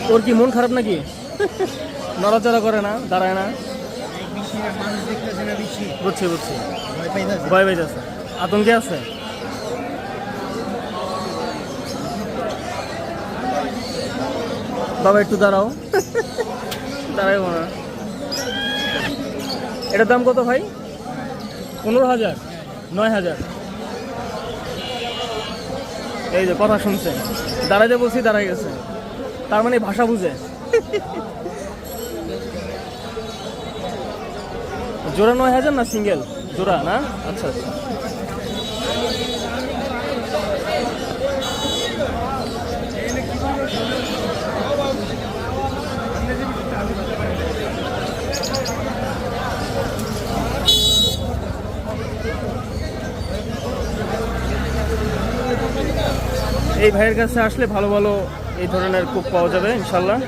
তোর কি মন খারাপ নাকি? নড়াচড়া করে না, দাঁড়ায় না। বুঝছি বুঝছি, ভয় পাইতেছে, আতঙ্কে আছে। বাবা একটু দাঁড়াও। দাঁড়াইব না। এটার দাম কত ভাই? 15,000, 9,000। এই যে কথা শুনছে, দাঁড়াইতে বলছি দাঁড়াই গেছে, তার মানে ভাষা বুঝে। জোড়া 9,000 না সিঙ্গেল? জোড়া না, আচ্ছা আচ্ছা। এই ভাইয়ের কাছে আসলে ভালো ভালো এই ধরনের কুক পাওয়া যাবে ইনশাল্লাহ।